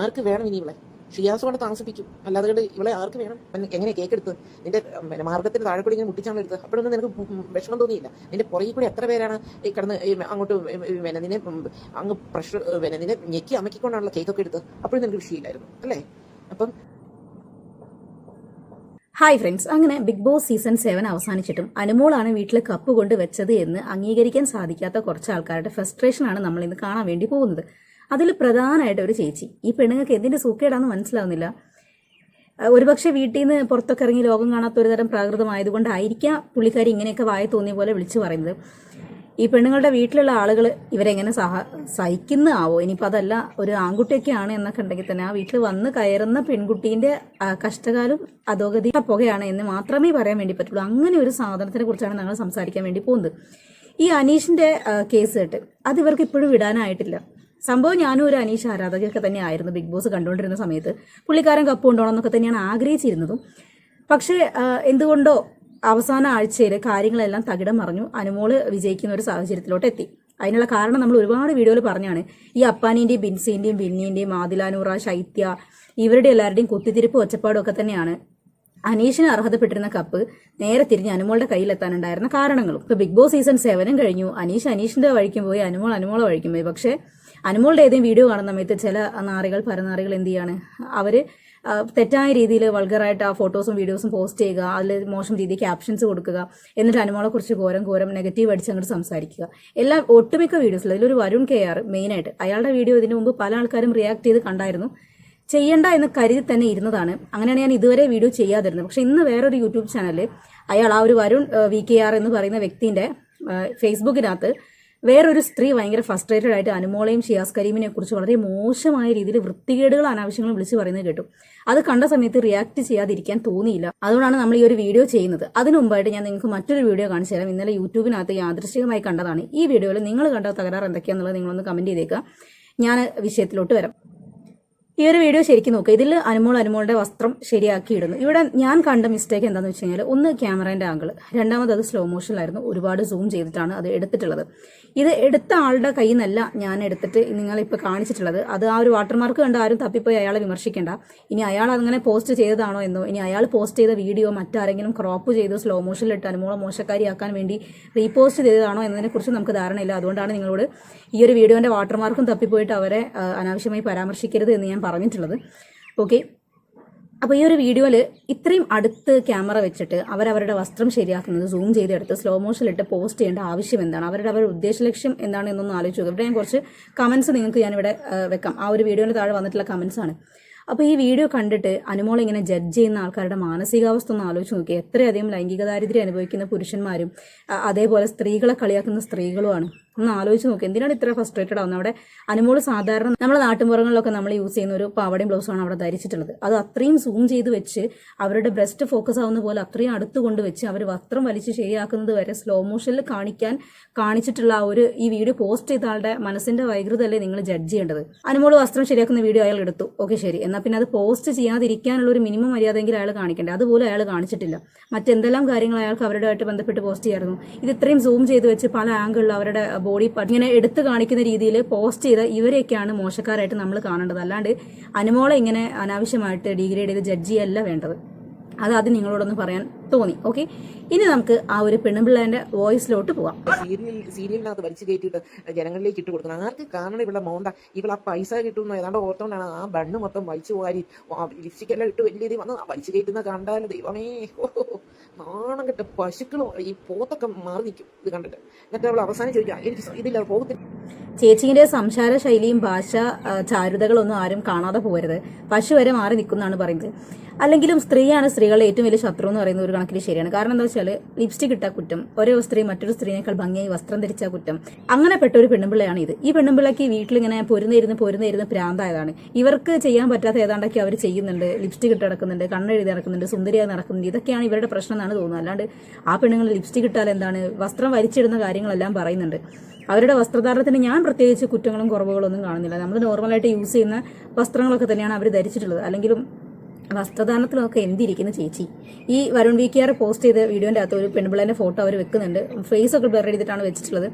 ആർക്ക് വേണം ഇനി ഇവളെ? ഷിയാസ് കൊണ്ട് താമസിപ്പിക്കും, അല്ലാതെ കൊണ്ട് ഇവളെ ആർക്ക് വേണം? എങ്ങനെ കേക്ക് എടുത്ത് നിന്റെ മാർഗത്തിന് താഴെ കൂടി ഇങ്ങനെ മുട്ടിച്ചാണ് എടുത്തത്. അപ്പോഴൊന്നും നിനക്ക് വിഷമം തോന്നിയില്ല? നിന്റെ പുറകെ കൂടി എത്ര പേരാണ് ഈ കിടന്ന് അങ്ങോട്ട് നിന്നെ അങ്ങ് പ്രഷർ നിന്നെ ഞെക്കി അമക്കിക്കൊണ്ടാണല്ലോ കേക്കൊക്കെ എടുത്തത്. അപ്പോഴും നിനക്ക് വിഷയമില്ലായിരുന്നു അല്ലേ? അപ്പം ഹായ് ഫ്രണ്ട്സ്, അങ്ങനെ ബിഗ് ബോസ് സീസൺ 7 അവസാനിച്ചിട്ടും അനുമോളാണ് വീട്ടിൽ കപ്പ് കൊണ്ട് വെച്ചത് എന്ന് അംഗീകരിക്കാൻ സാധിക്കാത്ത കുറച്ച് ആൾക്കാരുടെ ഫ്രസ്ട്രേഷനാണ് നമ്മൾ ഇന്ന് കാണാൻ വേണ്ടി പോകുന്നത്. അതിൽ പ്രധാനമായിട്ട് ഒരു ചേച്ചി, ഈ പെണ്ണുങ്ങൾക്ക് എന്തിന്റെ സൂക്കേടാണെന്ന് മനസ്സിലാവുന്നില്ല. ഒരുപക്ഷെ വീട്ടിൽ നിന്ന് പുറത്തൊക്കെ ഇറങ്ങി ലോകം കാണാത്ത ഒരു തരം പ്രാകൃതമായതുകൊണ്ടായിരിക്കാം പുള്ളിക്കാരി ഇങ്ങനെയൊക്കെ വായ തോന്നിയ പോലെ വിളിച്ചു പറയുന്നത്. ഈ പെണ്ണുങ്ങളുടെ വീട്ടിലുള്ള ആളുകൾ ഇവരെങ്ങനെ സഹിക്കുന്ന ആവോ? ഇനിയിപ്പോൾ അതല്ല ഒരു ആൺകുട്ടിയൊക്കെയാണ് എന്നൊക്കെ ഉണ്ടെങ്കിൽ തന്നെ ആ വീട്ടിൽ വന്ന് കയറുന്ന പെൺകുട്ടീൻ്റെ കഷ്ടകാലം അധോഗതി പുകയാണ് എന്ന് മാത്രമേ പറയാൻ വേണ്ടി പറ്റുള്ളൂ. അങ്ങനെ ഒരു സാധനത്തിനെ കുറിച്ചാണ് ഞങ്ങൾ സംസാരിക്കാൻ വേണ്ടി പോകുന്നത്. ഈ അനീഷിന്റെ കേസ് കേട്ട് അത് ഇവർക്ക് ഇപ്പോഴും വിടാനായിട്ടില്ല. സംഭവം ഞാനും ഒരു അനീഷ് ആരാധകയൊക്കെ തന്നെ ആയിരുന്നു ബിഗ് ബോസ് കണ്ടുകൊണ്ടിരുന്ന സമയത്ത്. പുള്ളിക്കാരൻ കപ്പ് കൊണ്ടുപോകണം എന്നൊക്കെ തന്നെയാണ് ആഗ്രഹിച്ചിരുന്നതും. പക്ഷേ എന്തുകൊണ്ടോ അവസാന ആഴ്ചയിൽ കാര്യങ്ങളെല്ലാം തകിടം മറിഞ്ഞു. അനുമോള് വിജയിക്കുന്ന ഒരു സാഹചര്യത്തിലോട്ട് എത്തി. അതിനുള്ള കാരണം നമ്മൾ ഒരുപാട് വീഡിയോയിൽ പറഞ്ഞാണ്. ഈ അപ്പാനിന്റെയും ബിൻസിന്റെയും ബിന്നിന്റെയും ആദിലാനൂറ, ശൈത്യ, ഇവരുടെ എല്ലാവരുടെയും കുത്തിത്തിരിപ്പ് ഒച്ചപ്പാടും ഒക്കെ തന്നെയാണ് അനീഷിന് അർഹതപ്പെട്ടിരുന്ന കപ്പ് നേരെ തിരിഞ്ഞ് അനുമോളുടെ കയ്യിലെത്താനുണ്ടായിരുന്ന കാരണങ്ങളും. ഇപ്പൊ ബിഗ് ബോസ് സീസൺ 7 കഴിഞ്ഞു. അനീഷിന്റെ വഴിക്കും പോയി, അനുമോളെ വഴിക്കും പോയി. പക്ഷെ അനുമോളുടെ ഏതെങ്കിലും വീഡിയോ കാണുന്ന സമയത്ത് ചില നാറികൾ പരനാറികൾ എന്ത് ചെയ്യാണ്, അവര് തെറ്റായ രീതിയിൽ വൾഗറായിട്ട് ആ ഫോട്ടോസും വീഡിയോസും പോസ്റ്റ് ചെയ്യുക, അതിൽ മോശം രീതിയിൽ ക്യാപ്ഷൻസ് കൊടുക്കുക, എന്നിട്ട് അനുമോളെ കുറിച്ച് ഘോരം നെഗറ്റീവ് അടിച്ച് അങ്ങോട്ട് സംസാരിക്കുക. എല്ലാം ഒട്ടുമിക്ക വീഡിയോസിൽ അതിലൊരു വരുൺ KR മെയിനായിട്ട് അയാളുടെ വീഡിയോ ഇതിനു മുമ്പ് പല ആൾക്കാരും റിയാക്ട് ചെയ്ത് കണ്ടായിരുന്നു. ചെയ്യണ്ട എന്ന് കരുതി തന്നെ ഇരുന്നതാണ്. അങ്ങനെയാണ് ഞാൻ ഇതുവരെ വീഡിയോ ചെയ്യാതിരുന്നത്. പക്ഷെ ഇന്ന് വേറൊരു യൂട്യൂബ് ചാനലിൽ അയാൾ ആ ഒരു വരുൺ VKR എന്ന് പറയുന്ന വ്യക്തിന്റെ ഫേസ്ബുക്കിനകത്ത് വേറൊരു സ്ത്രീ ഭയങ്കര ഫ്രസ്ട്രേറ്റഡ് ആയിട്ട് അനുമോളെയും ഷിയാസ് കരീമിനെ കുറിച്ച് വളരെ മോശമായ രീതിയിൽ വൃത്തികേടുകൾ അനാവശ്യങ്ങളും വിളിച്ചു പറയുന്നത് കേട്ടു. അത് കണ്ട സമയത്ത് റിയാക്ട് ചെയ്യാതിരിക്കാൻ തോന്നിയില്ല. അതുകൊണ്ടാണ് നമ്മൾ ഈ ഒരു വീഡിയോ ചെയ്യുന്നത്. അതിനു മുമ്പായിട്ട് ഞാൻ നിങ്ങൾക്ക് മറ്റൊരു വീഡിയോ കാണിച്ചു തരാം. ഇന്നലെ യൂട്യൂബിനകത്ത് യാദൃശ്ചികമായി കണ്ടതാണ്. ഈ വീഡിയോയിൽ നിങ്ങൾ കണ്ട തകരാറ് എന്തൊക്കെയാണെന്നുള്ളത് നിങ്ങളൊന്ന് കമന്റ് ചെയ്തേക്കുക. ഞാൻ വിഷയത്തിലോട്ട് വരാം. ഈ ഒരു വീഡിയോ ശരിക്കും നോക്കുക. ഇതിൽ അനുമോളുടെ വസ്ത്രം ശരിയാക്കി ഇടുന്നു. ഇവിടെ ഞാൻ കണ്ട മിസ്റ്റേക്ക് എന്താണെന്ന് വെച്ച് കഴിഞ്ഞാൽ, ഒന്ന് ക്യാമറേന്റെ ആംഗിൾ, രണ്ടാമത് അത് സ്ലോ മോഷനിലായിരുന്നു. ഒരുപാട് സൂം ചെയ്തിട്ടാണ് അത് എടുത്തിട്ടുള്ളത്. ഇത് എടുത്ത ആളുടെ കയ്യിൽ നിന്നല്ല ഞാൻ എടുത്തിട്ട് നിങ്ങളിപ്പോൾ കാണിച്ചിട്ടുള്ളത്. അത് ആ ഒരു വാട്ടർമാർക്ക് കണ്ട് ആരും തപ്പിപ്പോയി അയാളെ വിമർശിക്കേണ്ട. ഇനി അയാൾ അങ്ങനെ പോസ്റ്റ് ചെയ്തതാണോ എന്നോ, ഇനി അയാൾ പോസ്റ്റ് ചെയ്ത വീഡിയോ മറ്റാരെങ്കിലും ക്രോപ്പ് ചെയ്ത് സ്ലോ മോഷനിലിട്ട് അനുമോളെ മോശക്കാരിയാക്കാൻ വേണ്ടി റീപോസ്റ്റ് ചെയ്തതാണോ എന്നതിനെക്കുറിച്ച് നമുക്ക് ധാരണയില്ല. അതുകൊണ്ടാണ് നിങ്ങളോട് ഈ ഒരു വീഡിയോന്റെ വാട്ടർമാർക്കും തപ്പിപ്പോയിട്ട് അവരെ അനാവശ്യമായി പരാമർശിക്കരുത് എന്ന് ഞാൻ പറഞ്ഞിട്ടുള്ളത്. ഓക്കെ, അപ്പോൾ ഈ ഒരു വീഡിയോയിൽ ഇത്രയും അടുത്ത് ക്യാമറ വെച്ചിട്ട് അവരവരുടെ വസ്ത്രം ശരിയാക്കുന്നത് സൂം ചെയ്തെടുത്ത് സ്ലോ മോഷനിലിട്ട് പോസ്റ്റ് ചെയ്യേണ്ട ആവശ്യം എന്താണ്? അവരുടെ ഉദ്ദേശ ലക്ഷ്യം എന്താണ് എന്നൊന്ന് ആലോചിച്ച് നോക്കുക. ഇവിടെ ഞാൻ കുറച്ച് കമന്റ്സ് നിങ്ങൾക്ക് ഞാനിവിടെ വെക്കാം. ആ ഒരു വീഡിയോയുടെ താഴെ വന്നിട്ടുള്ള കമന്റ്സ് ആണ്. അപ്പോൾ ഈ വീഡിയോ കണ്ടിട്ട് അനുമോളെ ഇങ്ങനെ ജഡ്ജ് ചെയ്യുന്ന ആൾക്കാരുടെ മാനസികാവസ്ഥ ഒന്ന് ആലോചിച്ച് നോക്കി. എത്രയധികം ലൈംഗിക ദാരിദ്ര്യം അനുഭവിക്കുന്ന പുരുഷന്മാരും അതേപോലെ സ്ത്രീകളെ കളിയാക്കുന്ന സ്ത്രീകളുമാണ്. ഒന്ന് ആലോചിച്ച് നോക്കി. എന്തിനാണ് ഇത്ര ഫ്രസ്ട്രേറ്റഡ് ആവുന്നത്? അവിടെ അനുമോള് സാധാരണ നമ്മുടെ നാട്ടുമ്പുറങ്ങളിലൊക്കെ നമ്മൾ യൂസ് ചെയ്യുന്ന ഒരു പാവടയും ബ്ലൗസാണ് അവിടെ ധരിച്ചിട്ടുള്ളത്. അത് അത്രയും സൂം ചെയ്ത് വെച്ച് അവരുടെ ബ്രസ്റ്റ് ഫോക്കസ് ആവുന്ന പോലെ അത്രയും അടുത്ത് കൊണ്ടുവച്ച് അവർ വസ്ത്രം വലിച്ച് ശരിയാക്കുന്നത് വരെ സ്ലോ മോഷനിൽ കാണിച്ചിട്ടുള്ള ഈ വീഡിയോ പോസ്റ്റ് ചെയ്ത ആളുടെ മനസ്സിന്റെ വൈകൃതല്ലേ നിങ്ങൾ ജഡ്ജ് ചെയ്യേണ്ടത്. അനുമോള് വസ്ത്രം ശരിയാക്കുന്ന വീഡിയോ അയാൾ എടുത്തു, ഓക്കെ ശരി, എന്നാൽ പിന്നെ അത് പോസ്റ്റ് ചെയ്യാതിരിക്കാനുള്ള ഒരു മിനിമം മര്യാദയെങ്കിലും അയാൾ കാണിക്കണ്ടേ? അതുപോലെ അയാൾ കാണിച്ചിട്ടില്ല. മറ്റെന്തെല്ലാം കാര്യങ്ങൾ അയാൾക്ക് അവരുമായിട്ട് ബന്ധപ്പെട്ട് പോസ്റ്റ് ചെയ്യായിരുന്നു. ഇത് ഇത്രയും സൂം ചെയ്ത് വെച്ച് പല ആംഗിളിൽ അവരുടെ ബോഡി ഇങ്ങനെ എടുത്തു കാണിക്കുന്ന രീതിയിൽ പോസ്റ്റ് ചെയ്ത ഇവരെയൊക്കെയാണ് മോശക്കാരായിട്ട് നമ്മൾ കാണേണ്ടത്. അല്ലാണ്ട് അനുമോളെ ഇങ്ങനെ അനാവശ്യമായിട്ട് ഡിഗ്രേഡ് ചെയ്ത് ജഡ്ജ് ചെയ്യല്ല വേണ്ടത്. അത് നിങ്ങളോടൊന്ന് പറയാൻ തോന്നി. ഓക്കെ, ഇനി നമുക്ക് ആ ഒരു പെണ്ണുപിള്ളേന്റെ വോയിസിലോട്ട് പോവാം. സീരിയലിനകത്ത് വലിച്ചു കയറ്റിയിട്ട് ജനങ്ങളിലേക്ക് ഇട്ട് കൊടുക്കണം. ആർക്ക് കാണണം ഇവിടെ മോന്ത ഇവൾ ആ പൈസ കിട്ടുന്ന ഏതാണ്ട് ഓർത്തോണ്ടാണ് ആ ബണ്ണ് മൊത്തം വലിച്ചു പോകാരി ലിപ്സ്റ്റിക്കെല്ലാം ഇട്ട് വലിയ രീതി വന്ന് വലിച്ചു കയറ്റുന്ന കണ്ടാലും ദൈവമേ നാണം കെട്ട പശുക്കളും ഈ പോത്തൊക്കെ മാറി നിൽക്കും ഇത് കണ്ടിട്ട്. എന്നിട്ട് അവൾ അവസാനം ചോദിക്കാം എനിക്ക് ഇതില്ല പോകത്തില്ല. ചേച്ചിയുടെ സംസാര ശൈലിയും ഭാഷ ചാരുതകളൊന്നും ആരും കാണാതെ പോകരുത്. പശു വരെ മാറി നിൽക്കുന്നതാണ് പറയുന്നത്. അല്ലെങ്കിലും സ്ത്രീയാണ് സ്ത്രീകളുടെ ഏറ്റവും വലിയ ശത്രു എന്ന് പറയുന്ന ഒരു കണക്കിൽ ശരിയാണ്. കാരണം എന്താ വെച്ചാൽ ലിപ്സ്റ്റിക് ഇട്ട കുറ്റം, ഓരോ സ്ത്രീ മറ്റൊരു സ്ത്രീയേക്കാൾ ഭംഗിയായി വസ്ത്രം ധരിച്ച കുറ്റം, അങ്ങനെപ്പെട്ട ഒരു പെണ്ണുപിള്ളയാണ് ഇത്. ഈ പെണ്ണുപിള്ളക്ക് വീട്ടിലിങ്ങനെ പൊരുന്നിരുന്ന് പ്രാന്തായതാണ്. ഇവർക്ക് ചെയ്യാൻ പറ്റാത്ത ഏതാണ്ടൊക്കെ അവർ ചെയ്യുന്നുണ്ട്. ലിപ്സ്റ്റിക് ഇട്ട് നടക്കുന്നുണ്ട്, കണ്ണെഴുതി നടക്കുന്നുണ്ട്, സുന്ദരിയായി നടക്കുന്നുണ്ട്. ഇതൊക്കെയാണ് ഇവരുടെ പ്രശ്നം എന്നാണ് തോന്നുന്നത്. അല്ലാണ്ട് ആ പെണ്ണുങ്ങൾ ലിപ്സ്റ്റിക് ഇട്ടാൽ എന്താണ്, വസ്ത്രം വലിച്ചിടുന്ന കാര്യങ്ങളെല്ലാം പറയുന്നുണ്ട്. അവരുടെ വസ്ത്രധാരണത്തിന് ഞാൻ പ്രത്യേകിച്ച് കുറ്റങ്ങളും കുറവുകളൊന്നും കാണുന്നില്ല. നമ്മൾ നോർമലായിട്ട് യൂസ് ചെയ്യുന്ന വസ്ത്രങ്ങളൊക്കെ തന്നെയാണ് അവർ ധരിച്ചിട്ടുള്ളത്. അല്ലെങ്കിലും വസ്ത്രദാനത്തിലൊക്കെ എന്തിരിക്കുന്നു ചേച്ചി. ഈ വരുൺ വി കെയർ പോസ്റ്റ് ചെയ്ത വീഡിയോന്റെ അകത്ത് ഒരു പെൺപിള്ളേന്റെ ഫോട്ടോ അവർ വെക്കുന്നുണ്ട്. ഫേസ് ഒക്കെ ബ്ലർ ചെയ്തിട്ടാണ് വെച്ചിട്ടുള്ളത്.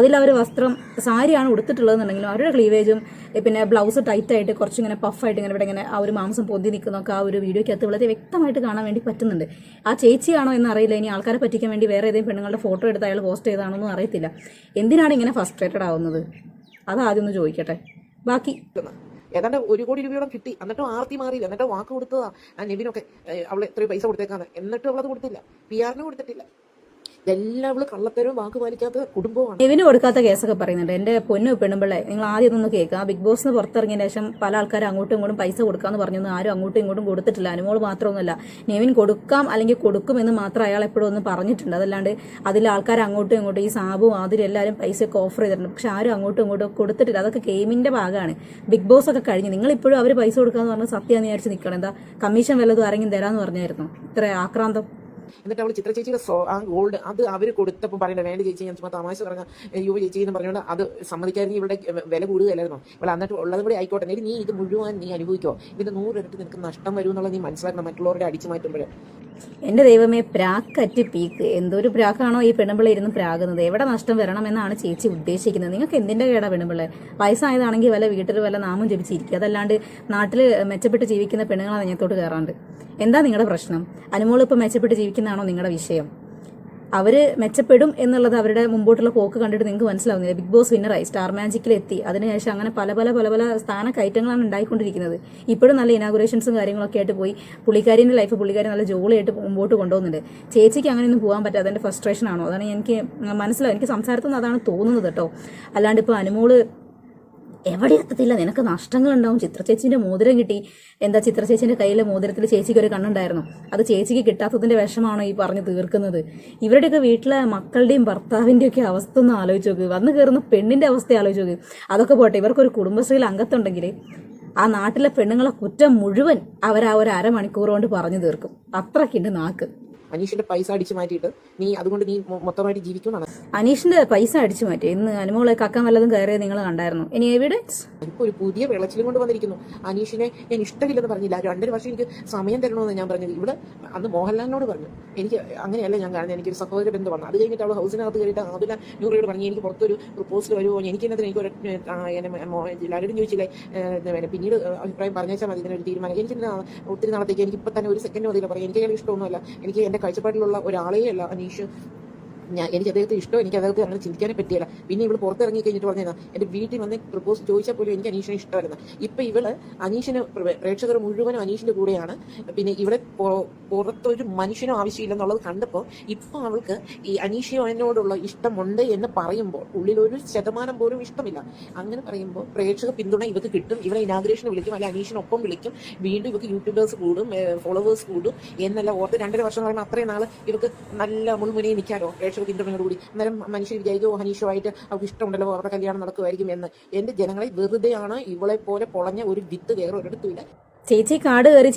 അതിൽ അവർ വസ്ത്രം സാരിയാണ് ഉടുത്തിട്ടുള്ളതെന്നുണ്ടെങ്കിലും അവരുടെ ക്ലീവേജും പിന്നെ ബ്ലൗസ് ടൈറ്റ് ആയിട്ട് കുറച്ചിങ്ങനെ പഫായിട്ട് ഇങ്ങനെ ഇവിടെ ഇങ്ങനെ ആ ഒരു മാംസം പൊന്തി നിൽക്കുന്നൊക്കെ ആ ഒരു വീഡിയോയ്ക്കകത്ത് വളരെ വ്യക്തമായിട്ട് കാണാൻ വേണ്ടി പറ്റുന്നുണ്ട്. ആ ചേച്ചിയാണോ എന്ന് അറിയില്ല. ഇനി ആൾക്കാരെ പറ്റിക്കാൻ വേണ്ടി വേറെ ഏതെങ്കിലും പെണ്ണുങ്ങളുടെ ഫോട്ടോ എടുത്ത് അയാൾ പോസ്റ്റ് ചെയ്താണെന്നും അറിയത്തില്ല. എന്തിനാണ് ഇങ്ങനെ ഫ്രസ്ട്രേറ്റഡ് ആവുന്നത്? അതാദ്യം ഒന്ന് ചോദിക്കട്ടെ. ബാക്കി ഏതാണ്ട് 1 കോടി രൂപയോളം കിട്ടി. എന്നിട്ടും ആർത്തി മാറിയില്ല. എന്നിട്ട് വാക്ക് കൊടുത്തതാ ആ നെവിനൊക്കെ അവളെ എത്രയോ പൈസ കൊടുത്തേക്കാന്ന്. എന്നിട്ടും അവളത് കൊടുത്തില്ല. PR-ന് കൊടുത്തിട്ടില്ല. ഇതെല്ലാം അവള് കള്ളത്തരവും വാക്ക് പാലിക്കാത്ത കുടുംബമാണ്. നെവിന് കൊടുക്കാത്ത കേസൊക്കെ പറയുന്നുണ്ട്. എന്റെ പൊന്നു പെണ്ണുമ്പിള്ളേ, നിങ്ങൾ ആദ്യം ഒന്ന് കേൾക്കുക. ബിഗ് ബോസിന് പുറത്തിറങ്ങിയ ശേഷം പല ആൾക്കാരും അങ്ങോട്ടും ഇങ്ങോട്ടും പൈസ കൊടുക്കാന്ന് പറഞ്ഞൊന്നും ആരും അങ്ങോട്ടും ഇങ്ങോട്ടും കൊടുത്തിട്ടില്ല. അനുമോൾ മാത്രമൊന്നുമല്ല, നെവിൻ കൊടുക്കാം അല്ലെങ്കിൽ കൊടുക്കുമെന്ന് മാത്രം അയാൾ എപ്പോഴും ഒന്ന് പറഞ്ഞിട്ടുണ്ട്. അതല്ലാണ്ട് അതിൽ ആൾക്കാർ അങ്ങോട്ടും ഇങ്ങോട്ടും ഈ സാബും ആദ്യം എല്ലാവരും പൈസയൊക്കെ ഓഫർ ചെയ്തിട്ടുണ്ട്. പക്ഷെ ആരും അങ്ങോട്ടും ഇങ്ങോട്ടും കൊടുത്തിട്ടില്ല. അതൊക്കെ ഗെയിമിന്റെ ഭാഗമാണ്. ബിഗ് ബോസ് ഒക്കെ കഴിഞ്ഞ് നിങ്ങൾ ഇപ്പോഴും അവർ പൈസ കൊടുക്കാന്ന് പറഞ്ഞ് സത്യം വിചാരിച്ച് നിൽക്കണം. എന്താ കമ്മീഷൻ വല്ലതും ആരെങ്കിലും തരാന്ന് പറഞ്ഞായിരുന്നു? ഇത്ര ആക്രാന്തം. എന്നിട്ട് അവൾ ചിത്ര ചേച്ചിയുടെ ആ ഗോൾഡ് അത് അവർ കൊടുത്തപ്പോൾ പറയണ്ട വേണ്ട ചേച്ചി, ഞാൻ ചുമ്മാ തമാശ പറഞ്ഞ യുവ ചേച്ചി എന്ന് പറഞ്ഞുകൊണ്ട് അത് സമ്മതിക്കാമെങ്കിൽ ഇവിടെ വില കൂടുതലായിരുന്നു. ഇവിടെ എന്നിട്ട് ഉള്ളത് കൂടെ ആയിക്കോട്ടെ, നീ ഇത് മുഴുവൻ നീ അനുഭവിക്കോ, ഇതിന്റെ 100 ഇരട്ടി നിനക്ക് നഷ്ടം വരും എന്നുള്ളത് നീ മനസ്സിലാക്കണം മറ്റുള്ളവരുടെ അടിച്ചു മാറ്റുമ്പോഴേ. എന്റെ ദൈവമേ, പ്രാക്കറ്റ് പീക്ക്. എന്തൊരു പ്രാക്കാണോ ഈ പെണ്ണുമ്പിള്ള ഇരുന്ന് പ്രാകുന്നത്? എവിടെ നഷ്ടം വരണമെന്നാണ് ചേച്ചി ഉദ്ദേശിക്കുന്നത്? നിങ്ങൾക്ക് എന്തിന്റെ കേടാ പെണ്ണുമ്പിള്ള? വയസ്സായതാണെങ്കിൽ വല്ല വീട്ടിൽ വല്ല നാമം ജപിച്ചിരിക്കുക. അതല്ലാണ്ട് നാട്ടിൽ മെച്ചപ്പെട്ട് ജീവിക്കുന്ന പെണ്ണുങ്ങളെ നെഞ്ഞത്തോട്ട് കയറാണ്ട്. എന്താ നിങ്ങളുടെ പ്രശ്നം? അനുമോൾ ഇപ്പം മെച്ചപ്പെട്ട് ജീവിക്കുന്നതാണോ നിങ്ങളുടെ വിഷയം? അവര് മെച്ചപ്പെടും എന്നുള്ളത് അവരുടെ മുമ്പോട്ടുള്ള പോക്ക് കണ്ടിട്ട് നിങ്ങൾക്ക് മനസ്സിലാവുന്നില്ല. ബിഗ് ബോസ് വിന്നറായി, സ്റ്റാർ മാജിക്കിൽ എത്തി, അതിനുശേഷം അങ്ങനെ പല പല പല പല സ്ഥാനക്കയറ്റങ്ങളാണ് ഉണ്ടായിക്കൊണ്ടിരിക്കുന്നത്. ഇപ്പോഴും നല്ല ഇനാഗുറേഷൻസും കാര്യങ്ങളൊക്കെ ആയിട്ട് പോയി പുള്ളിക്കാരിന്റെ ലൈഫ് പുള്ളിക്കാരി നല്ല ജോളിയായിട്ട് മുമ്പോട്ട് കൊണ്ടുപോകുന്നുണ്ട്. ചേച്ചിക്ക് അങ്ങനെയൊന്നും പോകാൻ പറ്റാതെ അതിന്റെ ഫ്രസ്ട്രേഷൻ ആണോ? അതാണ് എനിക്ക് മനസ്സിലാവും. എനിക്ക് സംസാരത്തിൽ നിന്ന് അതാണ് തോന്നുന്നത് കേട്ടോ. അല്ലാണ്ട് ഇപ്പൊ അനുമോള് എവിടെ എത്തത്തില്ല, നിനക്ക് നഷ്ടങ്ങളുണ്ടാവും. ചിത്ര ചേച്ചിന്റെ മോതിരം കിട്ടി. എന്താ ചിത്ര ചേച്ചിന്റെ കയ്യിലെ മോതിരത്തിൽ ചേച്ചിക്ക് ഒരു കണ്ണുണ്ടായിരുന്നു. അത് ചേച്ചിക്ക് കിട്ടാത്തതിന്റെ വിഷമാണോ ഈ പറഞ്ഞു തീർക്കുന്നത്? ഇവരുടെയൊക്കെ വീട്ടിലെ മക്കളുടെയും ഭർത്താവിന്റെയും ഒക്കെ അവസ്ഥ ഒന്ന് ആലോചിച്ച് നോക്ക്. വന്ന് കയറുന്ന പെണ്ണിന്റെ അവസ്ഥ ആലോചിച്ച് നോക്ക്. അതൊക്കെ പോട്ടെ, ഇവർക്കൊരു കുടുംബശ്രീയിൽ അംഗത്തുണ്ടെങ്കിൽ ആ നാട്ടിലെ പെണ്ണുങ്ങളെ കുറ്റം മുഴുവൻ അവർ ആ ഒരു അരമണിക്കൂർ കൊണ്ട് പറഞ്ഞു തീർക്കും. അത്രയ്ക്കുണ്ട് നാക്ക്. അനീഷിന്റെ പൈസ അടിച്ചു മാറ്റിയിട്ട് നീ അതുകൊണ്ട് നീ മൊത്തമായിട്ട് ജീവിക്കുമെന്നാണ്. അനീഷിന്റെ പൈസ അടിച്ചു മാറ്റി. ഇന്ന് അനുമോളെ കക്കാൻ വല്ലതും കയറിയത് നിങ്ങൾ കണ്ടായിരുന്നു? ഇനി എവിഡൻസ്? ഇപ്പൊ ഒരു പുതിയ വിളച്ചിലും കൊണ്ട് വന്നിരിക്കുന്നു. അനീഷിനെ ഞാൻ ഇഷ്ടമില്ലെന്ന് പറഞ്ഞില്ല. 2 വർഷം എനിക്ക് സമയം തരണമെന്ന് ഞാൻ പറഞ്ഞത്. ഇവിടെ അന്ന് മോഹൻലാലിനോട് പറഞ്ഞു എനിക്ക് അങ്ങനെയല്ല ഞാൻ കാണുന്നത്, എനിക്കൊരു സഹോദര ബന്ധം വന്നു. അത് കഴിഞ്ഞിട്ട് അവൾ ഹൗസിനകത്ത് കയറിയിട്ട് ആദില നൂറിയോട് പറഞ്ഞു എനിക്ക് പുറത്തൊരു പ്രപ്പോസൽ വരുമോ, എനിക്കെന്നതിന് എനിക്ക് ലാലോടും ചോദിച്ചില്ലേ, പിന്നീട് അഭിപ്രായം പറഞ്ഞാൽ മതി, ഇതിനൊരു തീരുമാനം. എനിക്ക് ഒത്തിരി നാളത്തേക്ക് എനിക്ക് ഇപ്പം തന്നെ ഒരു സെക്കൻഡ് മതിയില്ല പറയാം. എനിക്ക് ഇഷ്ടമൊന്നുമല്ല. എനിക്ക് എന്റെ കാഴ്ചപ്പാടിലുള്ള ഒരാളേ അല്ല അനീഷ്. എനിക്ക് അദ്ദേഹത്തെ ഇഷ്ടം, എനിക്ക് അദ്ദേഹത്തെ അങ്ങനെ ചിന്തിക്കാനേ പറ്റിയില്ല. പിന്നെ ഇവള് പുറത്തിറങ്ങി കഴിഞ്ഞിട്ട് പറഞ്ഞാൽ എന്റെ വീട്ടിൽ വന്ന് പ്രപ്പോസ് ചോദിച്ചാൽ പോലും എനിക്ക് അനീഷിനെ ഇഷ്ടമായിരുന്നു. ഇപ്പൊ ഇവള് അനീഷിന് പ്രേക്ഷകർ മുഴുവനും അനീഷിന്റെ കൂടെയാണ്. പിന്നെ ഇവിടെ പുറത്തൊരു മനുഷ്യനും ആവശ്യമില്ലെന്നുള്ളത് കണ്ടപ്പോൾ ഇപ്പൊ അവൾക്ക് ഈ അനീഷിനോടുള്ള ഇഷ്ടമുണ്ട് എന്ന് പറയുമ്പോൾ ഉള്ളിൽ 1% പോലും ഇഷ്ടമില്ല. അങ്ങനെ പറയുമ്പോൾ പ്രേക്ഷക പിന്തുണ ഇവർക്ക് കിട്ടും. ഇവരെ ഇനാഗ്രേഷന് വിളിക്കും, അല്ലെ അനീഷിനൊപ്പം വിളിക്കും. വീണ്ടും ഇവർക്ക് യൂട്യൂബേഴ്സ് കൂടും, ഫോളോവേഴ്സ് കൂടും എന്നല്ല ഓർത്ത് 2.5 വർഷം എന്ന് പറയുമ്പോൾ അത്രയും നാള് ഇവർക്ക് നല്ല മുൾമുനയിൽ നിൽക്കാലോ പിന്തുണയോടുകൂടി. അന്നേരം മനുഷ്യർ വിചാരിക്കും ഹനീഷുമായിട്ട് അവർക്ക് ഇഷ്ടമുണ്ടല്ലോ, അവരുടെ കല്യാണം നടക്കുമായിരിക്കും എന്ന്. എന്റെ ജനങ്ങളെ വെറുതെയാണ് ഇവളെ പോലെ പൊളഞ്ഞ ഒരു വിത്ത് വേറെ ഒരിടത്തുമില്ല. ചേച്ചി കാട് കയറി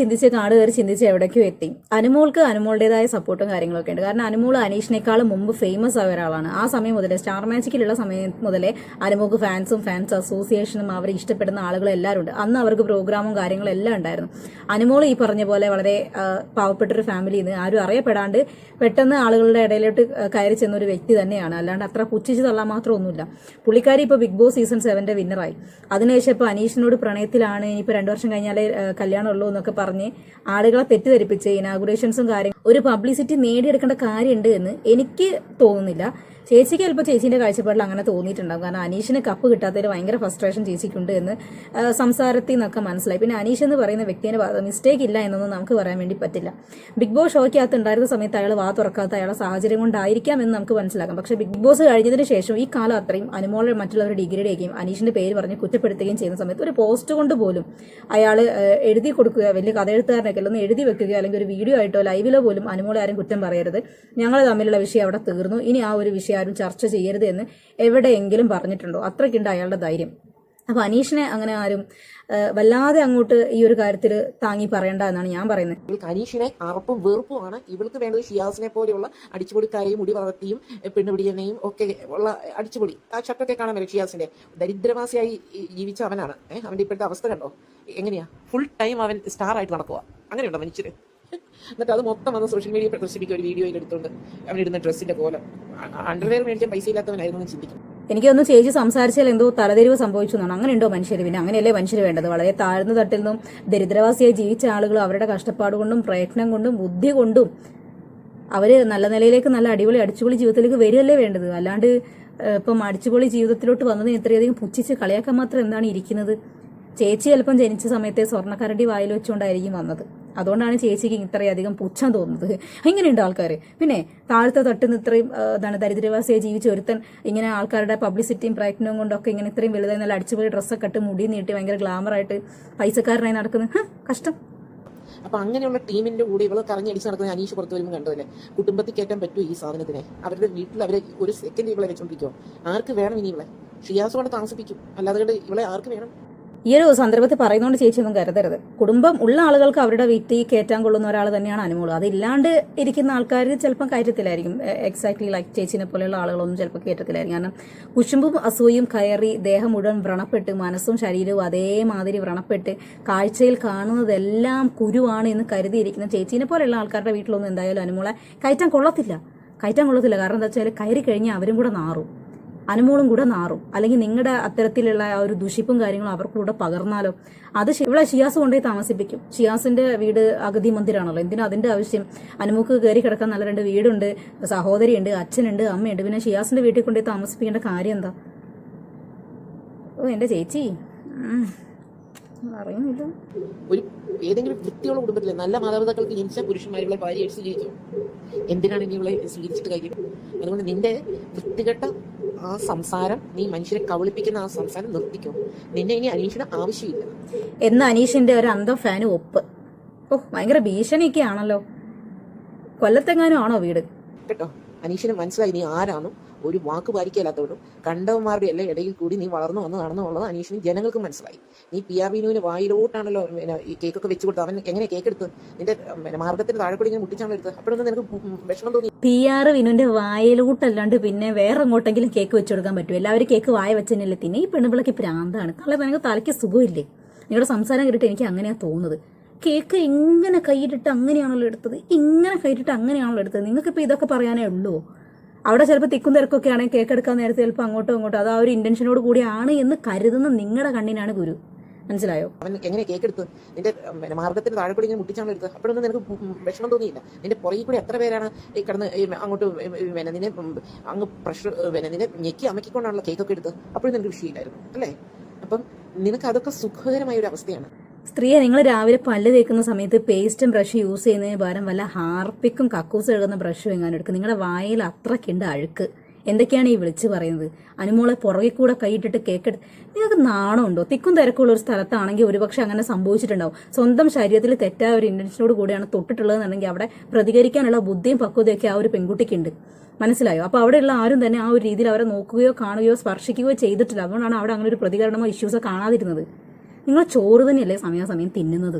ചിന്തിച്ച് എവിടേക്കും എത്തി. അനുമോൾക്ക് അനുമോളുടേതായ സപ്പോർട്ടും കാര്യങ്ങളൊക്കെ ഉണ്ട്. കാരണം അനുമോൾ അനീഷിനേക്കാളും മുമ്പ് ഫേമസ് ആയ ഒരാളാണ്. ആ സമയം മുതലേ, സ്റ്റാർ മാജിക്കിലുള്ള സമയം മുതലേ അനുമോൾക്ക് ഫാൻസ് അസോസിയേഷനും അവരെ ഇഷ്ടപ്പെടുന്ന ആളുകളും എല്ലാവരും ഉണ്ട്. അന്ന് അവർക്ക് പ്രോഗ്രാമും കാര്യങ്ങളും എല്ലാം ഉണ്ടായിരുന്നു. അനുമോൾ ഈ പറഞ്ഞ പോലെ വളരെ പാവപ്പെട്ടൊരു ഫാമിലിയിൽ നിന്ന് ആരും അറിയപ്പെടാണ്ട് പെട്ടെന്ന് ആളുകളുടെ ഇടയിലോട്ട് കയറി ചെന്നൊരു വ്യക്തി തന്നെയാണ്. അല്ലാണ്ട് അത്ര പുച്ഛിച്ച് തള്ളാൻ മാത്രമൊന്നുമില്ല. പുള്ളിക്കാരി ഇപ്പോൾ ബിഗ് ബോസ് സീസൺ 7 വിന്നറായി. അതിനുശേഷം ഇപ്പോൾ അനീഷിനോട് പ്രണയത്തിലാണ്, ഇനിയിപ്പോൾ 2 വർഷം കഴിഞ്ഞാലേ കല്യാണമുള്ളൂ എന്നൊക്കെ പറഞ്ഞ് ആളുകളെ തെറ്റിദ്ധരിപ്പിച്ച് ഇനാഗുറേഷൻസും കാര്യം ഒരു പബ്ലിസിറ്റി നേടിയെടുക്കേണ്ട കാര്യമുണ്ട് എന്ന് എനിക്ക് തോന്നുന്നില്ല. ചേച്ചിക്ക് ചിലപ്പോൾ ചേച്ചീന്റെ കാഴ്ചപ്പാടിൽ അങ്ങനെ തോന്നിയിട്ടുണ്ടാകും. കാരണം അനീഷിന് കപ്പ് കിട്ടാത്തതിൽ ഭയങ്കര ഫ്രസ്ട്രേഷൻ ചേച്ചിക്കുണ്ട് എന്ന് സംസാരത്തിൽ നിന്നൊക്കെ മനസ്സിലായി. പിന്നെ അനീഷ് എന്ന് പറയുന്ന വ്യക്തിയുടെ മിസ്റ്റേക്ക് ഇല്ല എന്നൊന്നും നമുക്ക് പറയാൻ വേണ്ടി പറ്റില്ല. ബിഗ് ബോസ് ഷോയ്ക്കകത്ത് ഉണ്ടായിരുന്ന സമയത്ത് അയാൾ വാ തുറക്കാത്ത അയാളെ സാഹചര്യം കൊണ്ടായിരിക്കാം എന്ന് നമുക്ക് മനസ്സിലാക്കാം. പക്ഷേ ബിഗ് ബോസ് കഴിഞ്ഞതിന് ശേഷം ഈ കാലം അത്രയും അനുമോളെ മറ്റുള്ളവർ ഡിഗ്രേഡ് ചെയ്യുകയും അനീഷിന്റെ പേര് പറഞ്ഞ് കുറ്റപ്പെടുത്തുകയും ചെയ്യുന്ന സമയത്ത് ഒരു പോസ്റ്റ് കൊണ്ട് പോലും അയാൾ എഴുതി കൊടുക്കുക, വലിയ കഥയെഴുത്തുകാരനൊക്കെ ഒന്ന് എഴുതി വെക്കുക, അല്ലെങ്കിൽ ഒരു വീഡിയോ ആയിട്ടോ ലൈവിലോ പോലും അനുമോളെ ആരും കുറ്റം പറയരുത്, ഞങ്ങൾ തമ്മിലുള്ള വിഷയം അവിടെ തീർന്നു, ഇനി ആ ഒരു വിഷയം ആരും ചർച്ച ചെയ്യരുത് എന്ന് എവിടെയെങ്കിലും പറഞ്ഞിട്ടുണ്ടോ? അത്രയ്ക്കുണ്ട് അയാളുടെ ധൈര്യം. അപ്പൊ അനീഷിനെ അങ്ങനെ ആരും വല്ലാതെ അങ്ങോട്ട് ഈ ഒരു കാര്യത്തിൽ താങ്ങി പറയണ്ട എന്നാണ് ഞാൻ പറയുന്നത്. ഇവൾക്ക് അനീഷിനെ അറപ്പും വെറുപ്പുമാണ്. ഇവൾക്ക് വേണ്ടത് ഷിയാസിനെ പോലെയുള്ള അടിച്ചുപൊളിക്കാരെയും മുടി വളർത്തിയും പെണ്ണുപിടിയനെയും ഒക്കെ ഉള്ള അടിച്ചുപൊളി. ആ ഷർട്ടൊക്കെ കാണാൻ വരും. ഷിയാസിന്റെ ദരിദ്രവാസിയായി ജീവിച്ച അവനാണ്. അവന്റെ ഇപ്പോഴത്തെ അവസ്ഥ കണ്ടോ എങ്ങനെയാ? ഫുൾ ടൈം അവൻ സ്റ്റാർ ആയിട്ട് നടക്കുക. അങ്ങനെയുണ്ടോ മനുഷ്യര്? എന്നിട്ട് അത് മൊത്തം വന്ന് സോഷ്യൽ മീഡിയ പ്രദർശിപ്പിക്കുക, ഒരു വീഡിയോയിൽ എടുത്തുകൊണ്ട് അവനിടുന്ന ഡ്രസ്സിന്റെ കോലം. അണ്ടർവെയർ മേടിക്കാൻ പൈസ ഇല്ലാത്തവനായിരുന്നു ചിന്തിക്കും. എനിക്കൊന്ന് ചേച്ചി സംസാരിച്ചാൽ എന്തോ തലതിരിവ് സംഭവിച്ചു എന്നാണ്. അങ്ങനെ ഉണ്ടോ മനുഷ്യർ? പിന്നെ അങ്ങനെയല്ലേ മനുഷ്യർ വേണ്ടത്? വളരെ താഴ്ന്ന തട്ടിൽ നിന്നും ദരിദ്രവാസിയായി ജീവിച്ച ആളുകൾ അവരുടെ കഷ്ടപ്പാട് കൊണ്ടും പ്രയത്നം കൊണ്ടും ബുദ്ധി കൊണ്ടും അവര് നല്ല നിലയിലേക്ക്, നല്ല അടിപൊളി ജീവിതത്തിലേക്ക് വരികയല്ലേ വേണ്ടത്. അല്ലാണ്ട് ഇപ്പം അടിച്ചുപൊളി ജീവിതത്തിലോട്ട് വന്നതിന് ഇത്രയധികം പുച്ഛിച്ച് കളിയാക്കാൻ മാത്രം എന്താണ് ഇരിക്കുന്നത്? ചേച്ചി ചിലപ്പം ജനിച്ച സമയത്തെ സ്വർണ്ണക്കരണ്ടി വായിൽ വെച്ചുകൊണ്ടായിരിക്കും വന്നത്. അതുകൊണ്ടാണ് ചേച്ചിക്ക് ഇത്രയധികം പുച്ഛം തോന്നുന്നത്. ഇങ്ങനെയുണ്ട് ആൾക്കാർ. പിന്നെ താഴത്തെ തട്ടുന്ന ഇത്രയും ദരിദ്രവാസിയായി ജീവിച്ച ഒരുത്തൻ ഇങ്ങനെ ആൾക്കാരുടെ പബ്ലിസിറ്റിയും പ്രയത്നവും കൊണ്ടൊക്കെ ഇങ്ങനെ ഇത്രയും വലുതായി നല്ല അടിച്ചുപൊളി ഡ്രസ്സൊക്കെ ഇട്ട് മുടി നീട്ടി ഭയങ്കര ഗ്ലാമറായിട്ട് പൈസക്കാരനായി നടക്കുന്നത് കഷ്ടം. അപ്പൊ അങ്ങനെയുള്ള ടീമിന്റെ കൂടെ ഇവളെ കറങ്ങിയടിച്ച് നടക്കുന്ന അനീഷ് പുറത്തു വരുമ്പോൾ കണ്ടതല്ലേ? കുടുംബത്തിൽ കയറ്റാൻ പറ്റുമോ ഈ സാധനത്തിനെ? അവരുടെ വീട്ടിൽ അവരെ ഒരു സെക്കൻഡ് ഇവളെ വെച്ചോണ്ടിരിക്കുമോ? ആർക്ക് വേണം ഇനി ഇവളെ? ഷിയാസോടെ താമസിപ്പിക്കും, അല്ലാതെ ഇവളെ ആർക്ക് വേണം? ഈ ഒരു സന്ദർഭത്തിൽ പറയുന്നതുകൊണ്ട് ചേച്ചിയൊന്നും കരുതരുത്. കുടുംബം ഉള്ള ആളുകൾക്ക് അവരുടെ വീട്ടിൽ കയറ്റാൻ കൊള്ളുന്ന ഒരാൾ തന്നെയാണ് അനുമോള്. അതില്ലാണ്ട് ഇരിക്കുന്ന ആൾക്കാർ ചിലപ്പം കയറ്റത്തിലായിരിക്കും. എക്സാക്ട്ലി ലൈക്ക് ചേച്ചിനെ പോലെയുള്ള ആളുകളൊന്നും ചിലപ്പോൾ കയറ്റത്തിലായിരിക്കും. കാരണം കുശുമ്പും അസൂയും കയറി ദേഹം മുഴുവൻ വ്രണപ്പെട്ട് മനസ്സും ശരീരവും അതേമാതിരി വ്രണപ്പെട്ട് കാഴ്ചയിൽ കാണുന്നതെല്ലാം കുരുവാണ് എന്ന് കരുതിയിരിക്കുന്ന ചേച്ചീനെ പോലെയുള്ള ആൾക്കാരുടെ വീട്ടിലൊന്നും എന്തായാലും അനുമോളെ കയറ്റാൻ കൊള്ളത്തില്ല. കാരണം എന്താ വെച്ചാൽ കയറി കഴിഞ്ഞാൽ അവരും കൂടെ നാറും, അനുമോളും കൂടെ നാറും. അല്ലെങ്കിൽ നിങ്ങളുടെ അത്തരത്തിലുള്ള ആ ഒരു ദുഷിപ്പും കാര്യങ്ങളും അവർക്കൂടെ പകർന്നാലോ? അത് ഇവിടെ ഷിയാസ് കൊണ്ടുപോയി താമസിപ്പിക്കും. ഷിയാസിന്റെ വീട് അഗതി മന്ദിരാണല്ലോ, എന്തിനാ അതിന്റെ ആവശ്യം? അനുമോക്ക് കയറി കിടക്കാൻ നല്ല 2 വീടുണ്ട്, സഹോദരിയുണ്ട്, അച്ഛനുണ്ട്, അമ്മയുണ്ട്. പിന്നെ ഷിയാസിന്റെ വീട്ടിൽ കൊണ്ടുപോയി താമസിപ്പിക്കേണ്ട കാര്യം എന്താ? ഓ എന്റെ ചേച്ചി അറിയുന്നില്ല. ഒരു ഏതെങ്കിലും വൃത്തിയുള്ള കുടുംബത്തിലെ നല്ല മാതാപിതാക്കൾക്ക് ജനിച്ച പുരുഷന്മാരെ ഭാര്യ അടിച്ച് ജീവിച്ചു. എന്തിനാണ് ഇനി ഇവളെ സ്വീകരിച്ചിട്ട് കാര്യം? അതുകൊണ്ട് നിന്റെ വൃത്തികെട്ട ആ സംസാരം, നീ മനുഷ്യരെ കബളിപ്പിക്കുന്ന ആ സംസാരം നിർത്തിക്കും. നിന്നെ ഇനി അനീഷിന് ആവശ്യമില്ല എന്ന് അനീഷിന്റെ ഒരു അന്തം ഫാന് ഒപ്പ്. ഓ ഭയങ്കര ഭീഷണിയൊക്കെ ആണല്ലോ. കൊല്ലത്തെങ്ങാനും ആണോ വീട്? കേട്ടോ, അനീഷിന് മനസ്സിലായി നീ ആരാന്നും ഒരു വാക്ക് പാലിക്കല്ലാത്തവരും കണ്ടവന്മാരുടെ എല്ലാം ഇടയിൽ കൂടി നീ വളർന്നു വന്നതാണെന്നുള്ളത് അനീഷിന് ജനങ്ങൾക്ക് മനസ്സിലായി. നീ PR വിനുവിന് വായിലോട്ടാണല്ലോ ഈ കേക്കൊക്കെ വെച്ച് കൊടുത്തത്. അവൻ എങ്ങനെ കേക്ക് എടുത്ത് നിന്റെ മാർഗത്തിന് താഴെ കൂടി ഇങ്ങനെ മുട്ടിച്ചാണ് എടുത്തത്. അപ്പോഴൊന്നും നിനക്ക് വിഷമം തോന്നി? PR വിനുവിന്റെ വായിലോട്ടല്ലാണ്ട് പിന്നെ വേറെ എങ്ങോട്ടെങ്കിലും കേക്ക് വെച്ച് കൊടുക്കാൻ പറ്റും? എല്ലാവരും കേക്ക് വായ വെച്ചതന്നെയല്ലേ തിന്നെ. ഈ പെണ്ണുപിള്ളക്ക് പ്രാന്താണ്. നിങ്ങൾക്ക് തലയ്ക്ക് സുഖമില്ലേ? നിങ്ങളുടെ സംസാരം കേട്ടിട്ട് എനിക്ക് അങ്ങനെയാ തോന്നുന്നത്. കേക്ക് ഇങ്ങനെ കൈയിട്ടിട്ട് അങ്ങനെയാണല്ലോ എടുത്തത്, ഇങ്ങനെ കൈയിട്ടിട്ട് അങ്ങനെയാണല്ലോ എടുത്തത്. നിങ്ങൾക്കിപ്പോൾ ഇതൊക്കെ പറയാനേ ഉള്ളൂ. അവിടെ ചിലപ്പോൾ തിക്കും തിരക്കൊക്കെ ആണെങ്കിൽ കേക്ക് എടുക്കാൻ നേരത്തെ ചിലപ്പോൾ അങ്ങോട്ടോ ഇങ്ങോട്ടോ അത് ആ ഒരു ഇന്റൻഷനോട് കൂടിയാണ് എന്ന് കരുതുന്ന നിങ്ങളുടെ കണ്ണിനാണ് ഗുരു. മനസ്സിലായോ? അവൻ എങ്ങനെ കേക്ക് എടുത്ത് നിന്റെ മാർഗത്തിന് താഴെ കൂടി ഇങ്ങനെ മുട്ടിച്ചാണ് എടുത്തത്. അപ്പോഴൊന്നും നിനക്ക് വിഷമം തോന്നിയില്ല? നിന്റെ പുറകിൽ കൂടി എത്ര പേരാണ് ഈ കിടന്ന് അങ്ങോട്ട് നിന്നെ അങ്ങ് പ്രഷർ നിന്നെ ഞെക്കി അമക്കിക്കൊണ്ടാണല്ലോ കേക്കൊക്കെ എടുത്തത്. അപ്പോഴും നിനക്ക് വിഷയമില്ലായിരുന്നു അല്ലേ? അപ്പം നിനക്ക് അതൊക്കെ സുഖകരമായ ഒരു അവസ്ഥയാണ്. സ്ത്രീയെ, നിങ്ങൾ രാവിലെ പല്ല് തേക്കുന്ന സമയത്ത് പേസ്റ്റും ബ്രഷ് യൂസ് ചെയ്യുന്നതിന് പകരം വല്ല ഹാർപ്പിക്കും കക്കൂസ് കഴുകുന്ന ബ്രഷും എങ്ങാനും എടുക്കും. നിങ്ങളുടെ വായിൽ അത്രയ്ക്കുണ്ട് അഴുക്ക്. എന്തൊക്കെയാണ് ഈ വിളിച്ച് പറയുന്നത്? അനുമോളെ പുറകിൽ കൂടെ കൈയിട്ടിട്ട് കേക്കെടുത്ത് നിങ്ങൾക്ക് നാണമുണ്ടോ? തിക്കും തിരക്കുള്ള ഒരു സ്ഥലത്താണെങ്കിൽ ഒരുപക്ഷെ അങ്ങനെ സംഭവിച്ചിട്ടുണ്ടാവും. സ്വന്തം ശരീരത്തിൽ തെറ്റായ ഒരു ഇന്റൻഷനോട് കൂടിയാണ് തൊട്ടിട്ടുള്ളതെന്നുണ്ടെങ്കിൽ അവിടെ പ്രതികരിക്കാനുള്ള ബുദ്ധിയും പക്വതയൊക്കെ ആ ഒരു പെൺകുട്ടിക്കുണ്ട്. മനസ്സിലായോ? അപ്പോൾ അവിടെയുള്ള ആരും തന്നെ ആ ഒരു രീതിയിൽ അവരെ നോക്കുകയോ കാണുകയോ സ്പർശിക്കുകയോ ചെയ്തിട്ടില്ല. അതുകൊണ്ടാണ് അവിടെ അങ്ങനെ ഒരു പ്രതികരണമോ ഇഷ്യൂസോ കാണാതിരുന്നത്. നിങ്ങൾ ചോറ് തന്നെയല്ലേ സമയാസമയം തിന്നുന്നത്?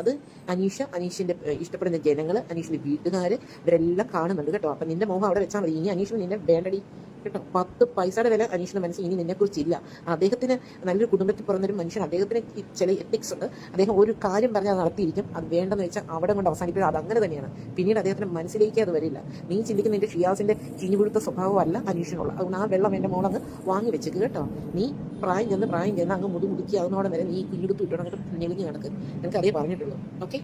അത് അനീഷിന്റെ ഇഷ്ടപ്പെടുന്ന ജനങ്ങൾ, അനീഷിന്റെ വീട്ടുകാര് ഇവരെല്ലാം കാണുന്നുണ്ട് കേട്ടോ. അപ്പൊ നിന്റെ മോഹം അവിടെ വെച്ചാൽ മതി. ഇനി അനീഷിന് നിന്നെ വേണ്ടടി കേട്ടോ. 10 പൈസയുടെ വില അനീഷിന്റെ മനസ്സിൽ ഇനി നിന്നെ കുറിച്ചില്ല. അദ്ദേഹത്തിന് നല്ലൊരു കുടുംബത്തിൽ പിറന്നൊരു മനുഷ്യൻ, അദ്ദേഹത്തിന് ചില എത്തിക്സ് ഉണ്ട്. അദ്ദേഹം ഒരു കാര്യം പറഞ്ഞാൽ നടത്തിയിരിക്കും. അത് വേണ്ടെന്ന് വെച്ചാൽ അവിടെ കൊണ്ട് അവസാനിപ്പിക്കുക. അത് അങ്ങനെ തന്നെയാണ്. പിന്നീട് അദ്ദേഹത്തിന്റെ മനസ്സിലേക്ക് അത് വരില്ല. നീ ചിന്തിക്കുന്ന നിന്റെ ഷിയാസിന്റെ ചീഞ്ഞുപിടുത്ത സ്വഭാവമല്ല അനീഷിനുള്ള. അതുകൊണ്ട് ആ വെള്ളം എന്റെ മോളങ്ങ് വാങ്ങി വെച്ചേക്ക് കേട്ടോ. നീ പ്രായം ചെന്ന് അങ്ങ് മുടിമുടിക്കാവുന്നോടെ വരെ നീ കുഞ്ഞെടുത്ത് ഇട്ടണം കേട്ടോ. ഞെളിഞ്ഞ് കണക്ക് എനിക്കതേ പറഞ്ഞിട്ടുള്ളൂ. ഓക്കെ,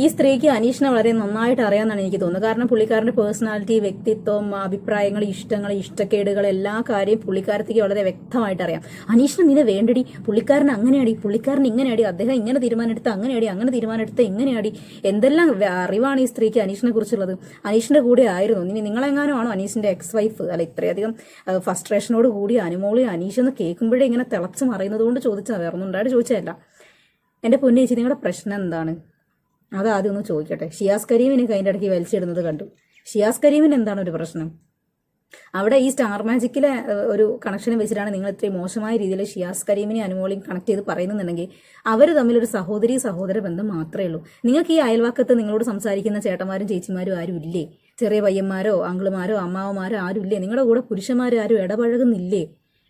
ഈ സ്ത്രീക്ക് അനീഷിനെ വളരെ നന്നായിട്ട് അറിയാമെന്നാണ് എനിക്ക് തോന്നുന്നത്. കാരണം പുള്ളിക്കാരന്റെ പേഴ്സണാലിറ്റി, വ്യക്തിത്വം, അഭിപ്രായങ്ങൾ, ഇഷ്ടങ്ങൾ, ഇഷ്ടക്കേടുകൾ, എല്ലാ കാര്യവും പുള്ളിക്കാരത്തേക്ക് വളരെ വ്യക്തമായിട്ട് അറിയാം. അനീഷിന് നിന്നെ വേണ്ടടി, പുള്ളിക്കാരൻ അങ്ങനെയാടി, പുള്ളിക്കാരൻ ഇങ്ങനെയാടി, അദ്ദേഹം ഇങ്ങനെ തീരുമാനമെടുത്ത് അങ്ങനെയാടി, അങ്ങനെ തീരുമാനമെടുത്ത് ഇങ്ങനെയാടി. എന്തെല്ലാം അറിവാണ് ഈ സ്ത്രീക്ക് അനീഷിനെ കുറിച്ചുള്ളത്. അനീഷിന്റെ കൂടെ ആയിരുന്നു. ഇനി നിങ്ങളെങ്ങാനും ആണോ അനീഷിന്റെ എക്സ് വൈഫ്? അല്ല, ഇത്രയധികം ഫസ്ട്രേഷനോട് കൂടി അനുമോളി അനീഷ് എന്ന് കേൾക്കുമ്പോഴേ ഇങ്ങനെ തിളച്ച് മറിയുന്നത് കൊണ്ട് ചോദിച്ചത്, വേറെ ഒന്നും ഉണ്ടായിട്ട് ചോദിച്ചതല്ല. എന്റെ പൊന്നേച്ചി, നിങ്ങളുടെ പ്രശ്നം എന്താണ്? അതാദ്യം ഒന്ന് ചോദിക്കട്ടെ. ഷിയാസ് കരീമിനെ അതിൻ്റെ ഇടയ്ക്ക് വലിച്ചിടുന്നത് കണ്ടു. ഷിയാസ് കരീമിന് എന്താണ് ഒരു പ്രശ്നം? അവിടെ ഈ സ്റ്റാർ മാജിക്കിലെ ഒരു കണക്ഷൻ വെച്ചിട്ടാണ് നിങ്ങൾ ഇത്രയും മോശമായ രീതിയിൽ ഷിയാസ് കരീമിനെ അനുമോളിയും കണക്ട് ചെയ്ത് പറയുന്നുണ്ടെങ്കിൽ അവർ തമ്മിലൊരു സഹോദര ബന്ധം മാത്രമേ ഉള്ളൂ. നിങ്ങൾക്ക് ഈ അയൽവാക്കത്ത് നിങ്ങളോട് സംസാരിക്കുന്ന ചേട്ടന്മാരും ചേച്ചിമാരും ആരും ഇല്ലേ? ചെറിയ പയ്യന്മാരോ അങ്കിളുമാരോ അമ്മാവന്മാരോ ആരും ഇല്ലേ? നിങ്ങളുടെ കൂടെ പുരുഷന്മാരും ആരും ഇടപഴകുന്നില്ലേ?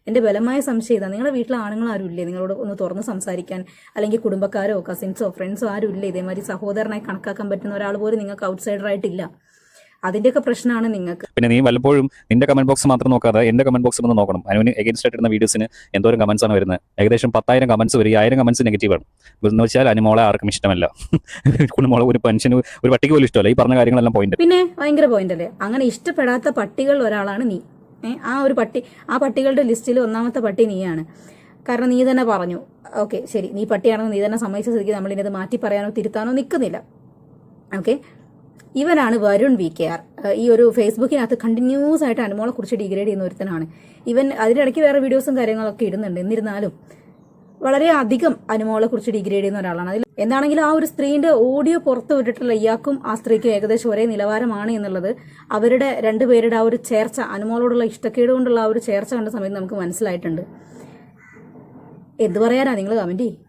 എൻ്റെ ബലമായ സംശയം ഇതാ, നിങ്ങളുടെ വീട്ടിലെ ആണുങ്ങൾ ആരും ഇല്ലേ നിങ്ങളോട് ഒന്ന് തുറന്ന് സംസാരിക്കാൻ, അല്ലെങ്കിൽ കുടുംബക്കാരോ കസിൻസോ ഫ്രണ്ട്സോ ആരും ഇല്ലേ ഇതേമാതിരി സഹോദരനായി കണക്കാക്കാൻ പറ്റുന്ന ഒരാൾ പോലും നിങ്ങൾക്ക് ഔട്ട്സൈഡർ ആയിട്ടില്ല? അതിൻ്റെയൊക്കെ പ്രശ്നമാണ് നിങ്ങൾക്ക്. പിന്നെ നീ വല്ലപ്പോഴും നിന്റെ കമന്റ് ബോക്സ് മാത്രം നോക്കാതെ എന്റെ കമന്റ് ബോക്സ് ഒന്ന് നോക്കണം. അനുവിന് എഗൈൻസ്റ്റ് ആയിട്ട് ഇടുന്ന വീഡിയോസിന് എന്തോരം കമന്റ്സ് ആണ് വരുന്നത്. ഏകദേശം 10,000 കമന്റ്സ് വരും. 1000 കമന്റ്സ് നെഗറ്റീവാണ്. എന്ന് വെച്ചാൽ അനുമോളെ ആർക്കും ഇഷ്ടമല്ല. കുടുംബമോളെ ഒരു പെൻഷന് ഒരു പട്ടിക്ക് പോലും ഇഷ്ടമല്ല. ഈ പറഞ്ഞ കാര്യങ്ങളെല്ലാം പോയിന്റ്. പിന്നെ ഭയങ്കര പോയിന്റ് അല്ലേ? അങ്ങനെ ഇഷ്ടപ്പെടാത്ത പട്ടികളിൽ ഒരാളാണ് നീ. ആ പട്ടികളുടെ ലിസ്റ്റിൽ ഒന്നാമത്തെ പട്ടി നീയാണ്. കാരണം നീ തന്നെ പറഞ്ഞു, ഓക്കെ ശരി, നീ പട്ടിയാണെന്ന് നീ തന്നെ സമ്മതിച്ച സ്ഥിതിക്ക് നമ്മളിത് മാറ്റി പറയാനോ തിരുത്താനോ നിൽക്കുന്നില്ല. ഓക്കെ, ഇവനാണ് വരുൺ VKR. ഈ ഒരു ഫേസ്ബുക്കിനകത്ത് കണ്ടിന്യൂസ് ആയിട്ട് അനുമോളെ കുറിച്ച് ഡിഗ്രേഡ് ചെയ്യുന്ന ഒരുത്തനാണ് ഇവൻ. അതിനിടയ്ക്ക് വേറെ വീഡിയോസും കാര്യങ്ങളൊക്കെ ഇടുന്നുണ്ട്. എന്നിരുന്നാലും വളരെ അധികം അനുമോളെ കുറിച്ച് ഡിഗ്രേഡ് ചെയ്യുന്ന ഒരാളാണ്. അതിൽ എന്താണെങ്കിലും ആ ഒരു സ്ത്രീന്റെ ഓഡിയോ പുറത്തു വിട്ടിട്ടുള്ള ഇയാൾക്കും ആ സ്ത്രീക്കും ഏകദേശം ഒരേ നിലവാരമാണ് എന്നുള്ളത് അവരുടെ രണ്ടുപേരുടെ ആ ഒരു ചേർച്ച, അനുമോളോടുള്ള ഇഷ്ടക്കേട് കൊണ്ടുള്ള ആ ഒരു ചേർച്ച കണ്ട സമയത്ത് നമുക്ക് മനസ്സിലായിട്ടുണ്ട്. എന്ത് പറയാനാ, നിങ്ങൾ കമന്റ് ചെയ്യും.